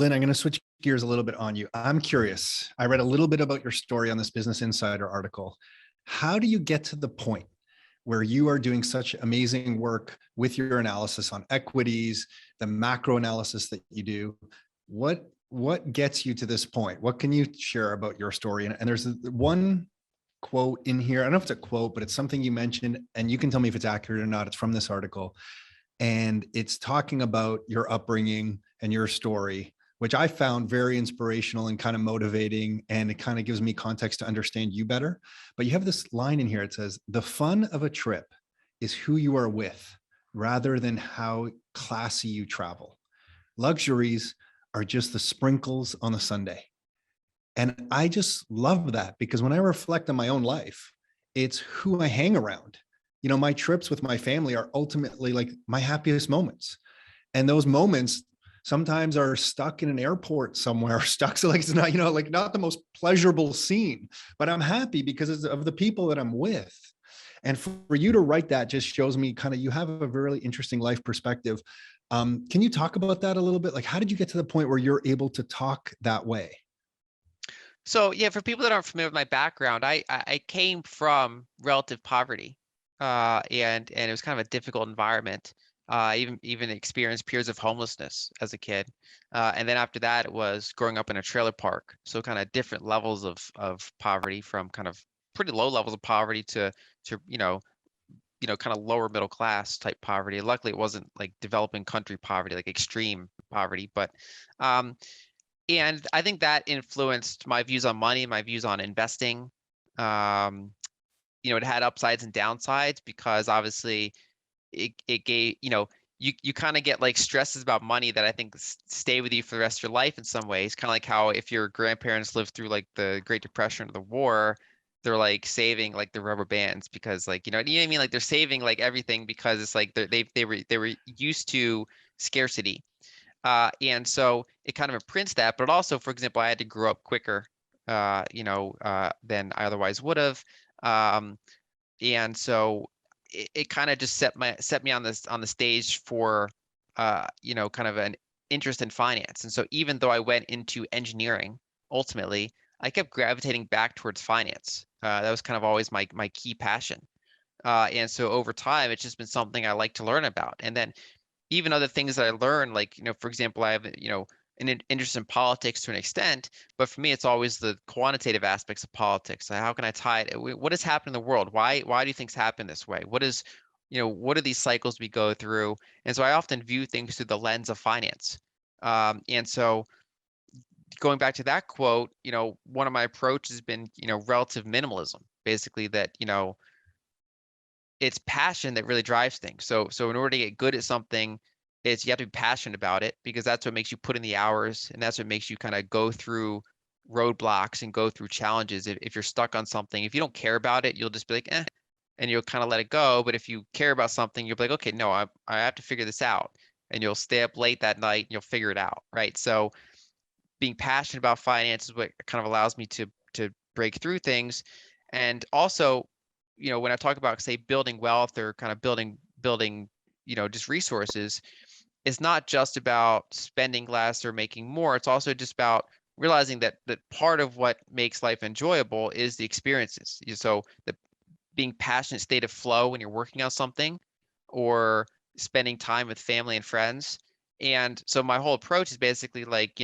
Lyn, I'm going to switch gears a little bit on you. I'm curious. I read a little bit about your story on this Business Insider article. How do you get to the point where you are doing such amazing work with your analysis on equities, the macro analysis that you do? What gets you to this point? What can you share about your story? And there's one quote in here. I don't know if it's a quote, but it's something you mentioned, and you can tell me if it's accurate or not. It's from this article, and it's talking about your upbringing and your story, which I found very inspirational and kind of motivating. And it kind of gives me context to understand you better. But you have this line in here. It says, the fun of a trip is who you are with rather than how classy you travel. Luxuries are just the sprinkles on a sundae. And I just love that, because when I reflect on my own life, it's who I hang around. You know, my trips with my family are ultimately like my happiest moments. And those moments sometimes are stuck in an airport somewhere, stuck. So like, it's not, like not the most pleasurable scene, but I'm happy because of the people that I'm with. And for you to write that just shows me kind of, you have a really interesting life perspective. Can you talk about that a little bit? Like, how did you get to the point where you're able to talk that way? So yeah, for people that aren't familiar with my background, I came from relative poverty, and it was kind of a difficult environment. Even experienced periods of homelessness as a kid, and then after that, it was growing up in a trailer park. So kind of different levels of poverty, from kind of pretty low levels of poverty to kind of lower middle class type poverty. Luckily, it wasn't like developing country poverty, like extreme poverty, but um, and I think that influenced my views on money, my views on investing. Um, it had upsides and downsides, because obviously it gave, you kind of get like stresses about money that I think stay with you for the rest of your life in some ways. Kind of like how if your grandparents lived through like the Great Depression or the war, they're like saving like the rubber bands, because like, you know what I mean? Like they're saving like everything, because it's like they were used to scarcity. And so it kind of imprints that, but also, for example, I had to grow up quicker, than I otherwise would have. Um, and so it kind of just set me on the stage for, kind of an interest in finance. And so even though I went into engineering, ultimately, I kept gravitating back towards finance. That was kind of always my key passion. And so over time, it's just been something I like to learn about. And then even other things that I learned, like, for example, I have, an interest in politics to an extent, but for me, it's always the quantitative aspects of politics. Like, how can I tie it? What has happened in the world? Why do things happen this way? What are these cycles we go through? And so I often view things through the lens of finance. And so going back to that quote, one of my approaches has been, relative minimalism, basically that, it's passion that really drives things. So in order to get good at something, it's you have to be passionate about it, because that's what makes you put in the hours, and that's what makes you kind of go through roadblocks and go through challenges. If you're stuck on something, if you don't care about it, you'll just be like, eh, and you'll kind of let it go. But if you care about something, you'll be like, okay, no, I have to figure this out. And you'll stay up late that night and you'll figure it out, right? So being passionate about finance is what kind of allows me to break through things. And also, when I talk about, say, building wealth or kind of building, just resources, it's not just about spending less or making more. It's also just about realizing that part of what makes life enjoyable is the experiences. So the being passionate state of flow when you're working on something, or spending time with family and friends. And so my whole approach is basically like,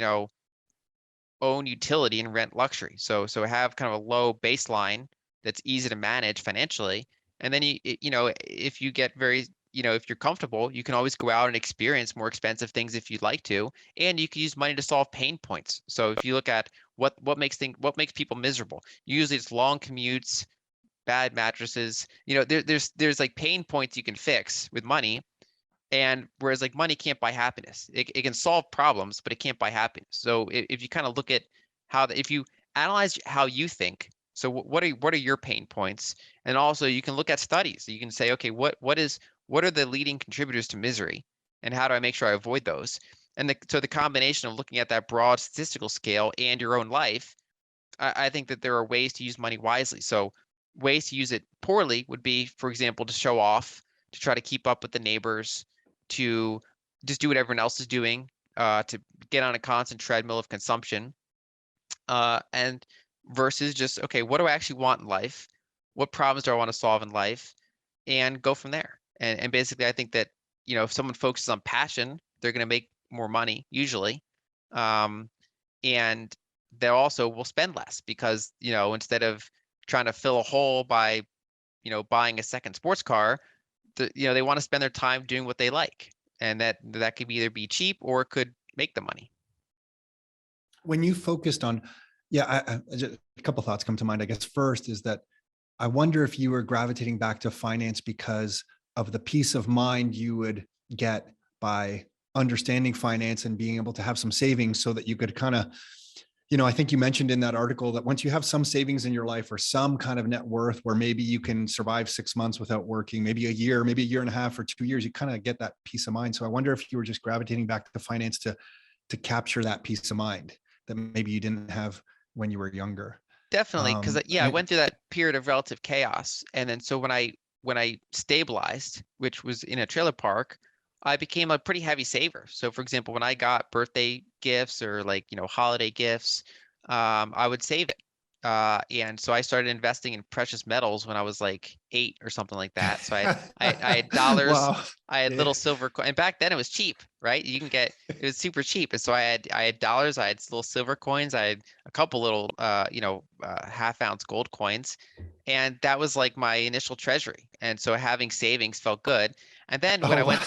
own utility and rent luxury. So have kind of a low baseline that's easy to manage financially. And then if you get very, if you're comfortable, you can always go out and experience more expensive things if you'd like to, and you can use money to solve pain points. So if you look at what makes people miserable, usually it's long commutes, bad mattresses. There's like pain points you can fix with money, and whereas like money can't buy happiness. It can solve problems, but it can't buy happiness. So if you kind of look at if you analyze how you think, so what are your pain points? And also you can look at studies. You can say, okay, what are the leading contributors to misery, and how do I make sure I avoid those? And so the combination of looking at that broad statistical scale and your own life, I think that there are ways to use money wisely. So ways to use it poorly would be, for example, to show off, to try to keep up with the neighbors, to just do what everyone else is doing. to get on a constant treadmill of consumption, and versus just, okay, what do I actually want in life? What problems do I want to solve in life? And go from there. And basically, I think that, if someone focuses on passion, they're going to make more money usually. Um, and they also will spend less because, instead of trying to fill a hole by, buying a second sports car, they want to spend their time doing what they like. And that could either be cheap or it could make the money. When you focused on, just a couple thoughts come to mind. I guess first is that I wonder if you were gravitating back to finance because of the peace of mind you would get by understanding finance and being able to have some savings so that you could kind of, I think you mentioned in that article that once you have some savings in your life or some kind of net worth where maybe you can survive 6 months without working, maybe a year and a half or 2 years, you kind of get that peace of mind. So I wonder if you were just gravitating back to finance to capture that peace of mind that maybe you didn't have when you were younger. Definitely, because I And went through that period of relative chaos, and then so when I stabilized, which was in a trailer park, I became a pretty heavy saver. So, for example, when I got birthday gifts or holiday gifts, I would save it. And so I started investing in precious metals when I was like 8 or something like that. So I had dollars, wow. I had Yeah. little silver coin, and back then it was cheap, right? It was super cheap. And so I had dollars, I had little silver coins, I had a couple little half-ounce gold coins, and that was like my initial treasury. And so having savings felt good. And then Oh, wow.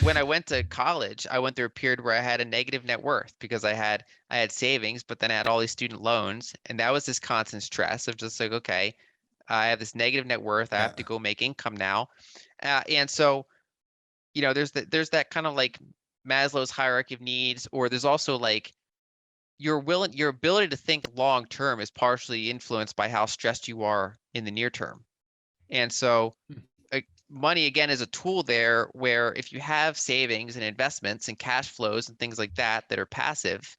when I went to college, I went through a period where I had a negative net worth because I had savings, but then I had all these student loans, and that was this constant stress of just like, okay, I have this negative net worth, I have Yeah. to go make income now, and so there's that kind of like Maslow's hierarchy of needs, or there's also like your ability to think long term is partially influenced by how stressed you are in the near term, and so money again is a tool there where if you have savings and investments and cash flows and things like that are passive,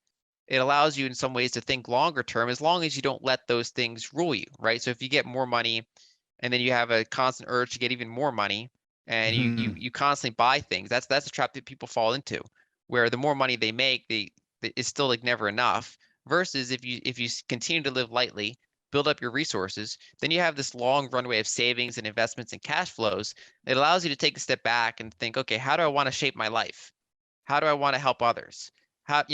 it allows you in some ways to think longer term as long as you don't let those things rule you, right? So if you get more money and then you have a constant urge to get even more money and you you Mhm. you constantly buy things, that's a trap that people fall into, where the more money they make, it's still like never enough. Versus if you continue to live lightly, build up your resources, then you have this long runway of savings and investments and cash flows. It allows you to take a step back and think, okay, how do I want to shape my life? How do I want to help others? How,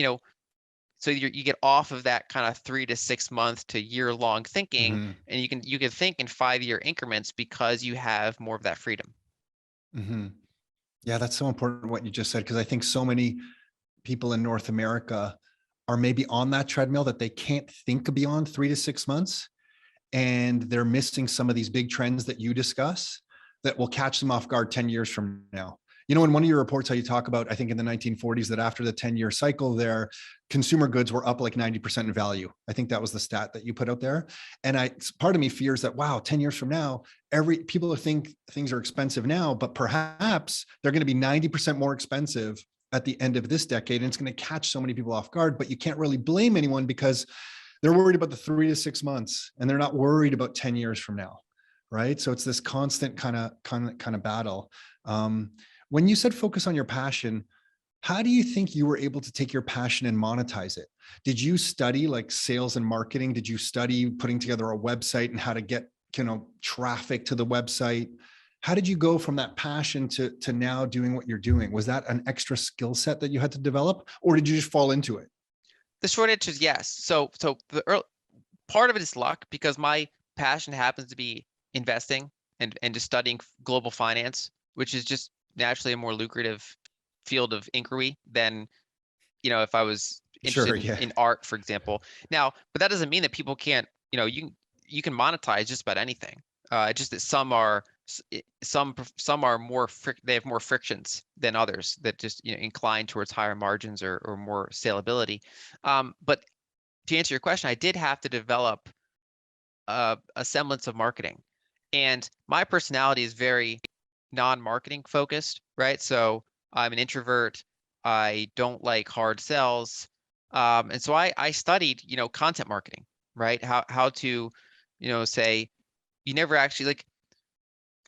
so you get off of that kind of 3 to 6 month to year long thinking, Mhm. and you can think in 5 year increments because you have more of that freedom. Mhm. Yeah, that's so important what you just said, because I think so many people in North America are maybe on that treadmill that they can't think beyond 3 to 6 months. And they're missing some of these big trends that you discuss that will catch them off guard 10 years from now. In one of your reports, how you talk about, I think in the 1940s, that after the 10-year cycle, their consumer goods were up like 90% in value. I think that was the stat that you put out there. And part of me fears that, wow, 10 years from now, people think things are expensive now, but perhaps they're going to be 90% more expensive at the end of this decade. And it's going to catch so many people off guard, but you can't really blame anyone because they're worried about the 3 to 6 months and they're not worried about 10 years from now. Right. So it's this constant kind of battle. When you said focus on your passion, how do you think you were able to take your passion and monetize it? Did you study like sales and marketing? Did you study putting together a website and how to get, traffic to the website? How did you go from that passion to now doing what you're doing? Was that an extra skill set that you had to develop, or did you just fall into it? The short answer is yes. So part of it is luck because my passion happens to be investing and just studying global finance, which is just naturally a more lucrative field of inquiry than if I was Sure. interested in, Yeah. in art, for example. Now, but that doesn't mean that people can't, you can monetize just about anything. Just that some are they have more frictions than others that just incline towards higher margins or more saleability. But to answer your question, I did have to develop a semblance of marketing, and my personality is very non-marketing focused, right? So I'm an introvert. I don't like hard sells. And so I studied, content marketing, right? How to, say you never actually like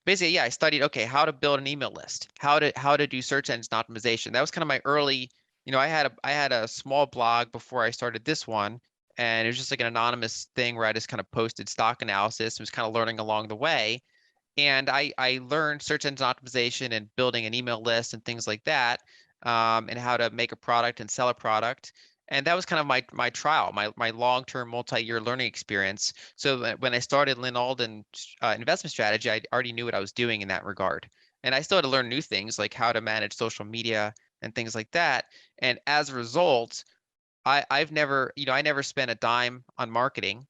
basically, yeah, I studied, okay, how to build an email list, how to do search engine optimization. That was kind of my early I had a small blog before I started this one, and it was just like an anonymous thing where I just kind of posted stock analysis and was kind of learning along the way. And I learned search engine optimization and building an email list and things like that, and how to make a product and sell a product. And that was kind of my trial, my long-term multi-year learning experience. So when I started Lyn Alden investment strategy, I already knew what I was doing in that regard. And I still had to learn new things like how to manage social media and things like that. And as a result, I've never, I never spent a dime on marketing.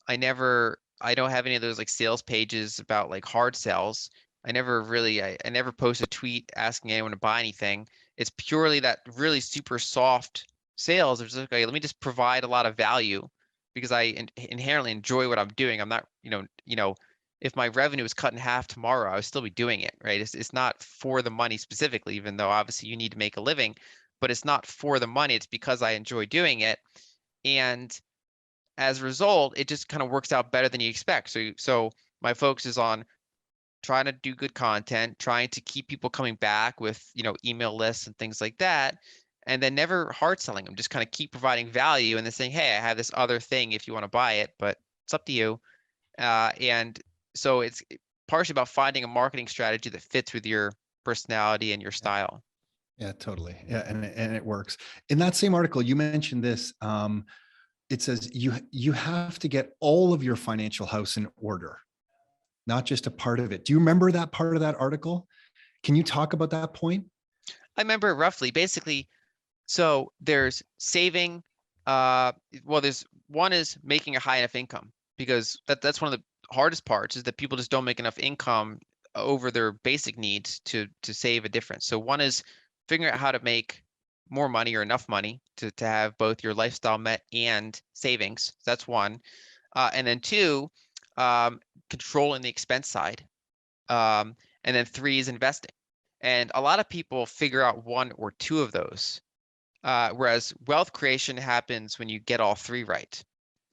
I don't have any of those like sales pages about like hard sales. I never post a tweet asking anyone to buy anything. It's purely that really super soft sales. It's like, okay, let me just provide a lot of value because inherently enjoy what I'm doing. I'm not, if my revenue was cut in half tomorrow, I would still be doing it, right? It's not for the money specifically, even though obviously you need to make a living, but it's not for the money. It's because I enjoy doing it. And as a result, it just kind of works out better than you expect. So my focus is on trying to do good content, trying to keep people coming back with, email lists and things like that, and then never hard selling them. Just kind of keep providing value and then saying, hey, I have this other thing if you want to buy it, but it's up to you. And so it's partially about finding a marketing strategy that fits with your personality and your style. Yeah, totally. Yeah, and it works. In that same article, you mentioned this. It says you have to get all of your financial house in order, not just a part of it. Do you remember that part of that article? Can you talk about that point? I remember it roughly. Basically, so there's saving. Well, there's one is making a high enough income because that's one of the hardest parts is that people just don't make enough income over their basic needs to save a difference. So one is figuring out how to make more money or enough money to have both your lifestyle met and savings. That's one. And then two, controlling the expense side. And then three is investing. And a lot of people figure out one or two of those, whereas wealth creation happens when you get all three right.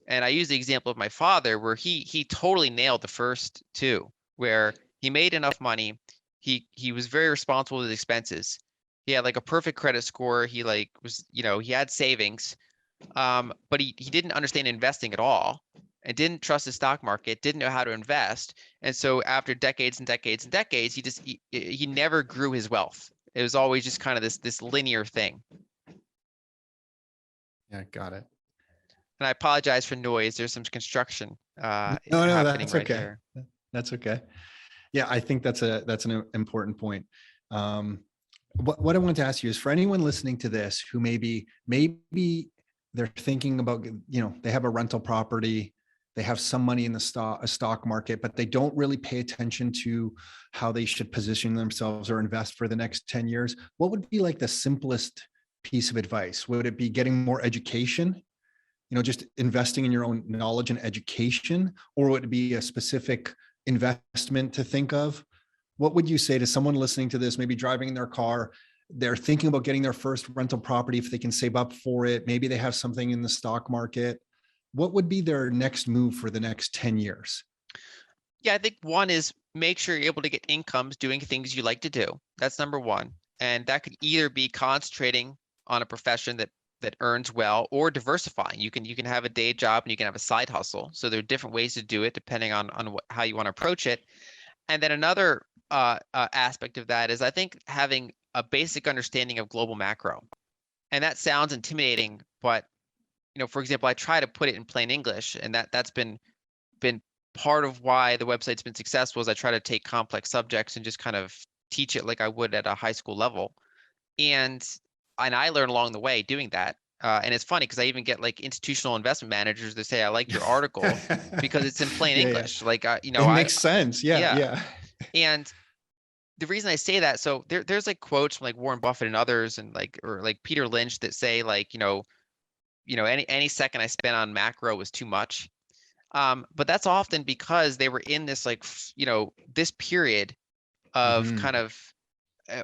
And I use the example of my father, where he totally nailed the first two, where he made enough money, he was very responsible with his expenses. He had like a perfect credit score. He like was, he had savings, but he didn't understand investing at all and didn't trust the stock market, didn't know how to invest. And so after decades and decades and decades, he never grew his wealth. It was always just kind of this linear thing. Yeah, got it. And I apologize for noise. There's some construction No, happening that's right okay. there. That's okay. Yeah, I think that's an important point. What I wanted to ask you is for anyone listening to this who maybe they're thinking about, they have a rental property, they have some money in the stock market, but they don't really pay attention to how they should position themselves or invest for the next 10 years. What would be like the simplest piece of advice? Would it be getting more education? Just investing in your own knowledge and education, or would it be a specific investment to think of? What would you say to someone listening to this, maybe driving in their car, they're thinking about getting their first rental property, if they can save up for it, maybe they have something in the stock market. What would be their next move for the next 10 years? Yeah, I think one is make sure you're able to get incomes doing things you like to do. That's number one. And that could either be concentrating on a profession that earns well or diversifying. You can have a day job and you can have a side hustle. So there are different ways to do it depending on how you want to approach it. And then another aspect of that is I think having a basic understanding of global macro. And that sounds intimidating, but for example, I try to put it in plain English, and that's been part of why the website's been successful. Is I try to take complex subjects and just kind of teach it like I would at a high school level, and I learn along the way doing that. And it's funny because I even get like institutional investment managers that say I like your article because it's in plain Yeah. English. Like It makes sense. Yeah. yeah. Yeah. And the reason I say that, so there's like quotes from like Warren Buffett and others, and like or like Peter Lynch that say like any second I spent on macro was too much. But that's often because they were in this like this period of Mm-hmm. kind of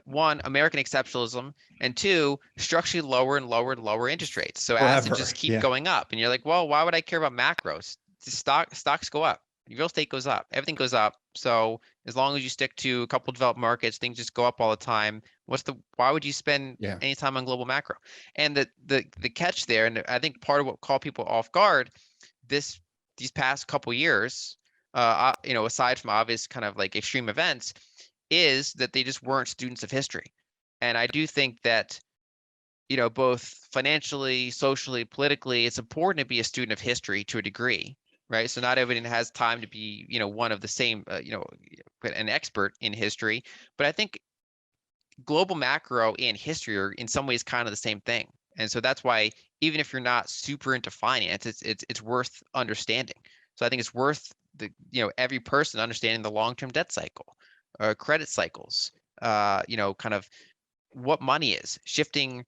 one, American exceptionalism, and two, structurally lower and lower and lower interest rates. So assets Forever. just keep Yeah. going up, and you're like, well, why would I care about macros? Stocks go up. Real estate goes up. Everything goes up. So as long as you stick to a couple developed markets, things just go up all the time. Why would you spend Yeah. any time on global macro? And the catch there, and I think part of what caught people off guard these past couple years, aside from obvious kind of like extreme events, is that they just weren't students of history. And I do think that, both financially, socially, politically, it's important to be a student of history to a degree, right? So not everyone has time to be, one of the same, an expert in history. But I think global macro and history are in some ways kind of the same thing. And so that's why even if you're not super into finance, it's worth understanding. So I think it's worth every person understanding the long-term debt cycle, credit cycles, kind of what money is shifting.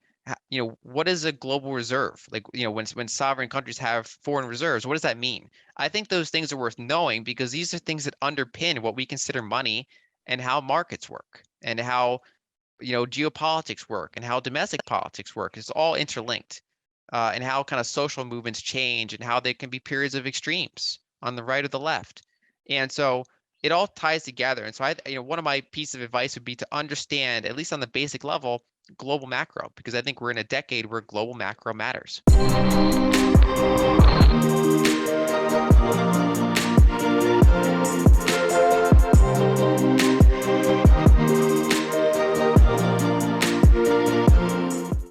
What is a global reserve? Like, when sovereign countries have foreign reserves, what does that mean? I think those things are worth knowing because these are things that underpin what we consider money and how markets work and how, geopolitics work and how domestic politics work. It's all interlinked, and how kind of social movements change and how they can be periods of extremes on the right or the left. And so it all ties together. And so one of my pieces of advice would be to understand, at least on the basic level, global macro, because I think we're in a decade where global macro matters.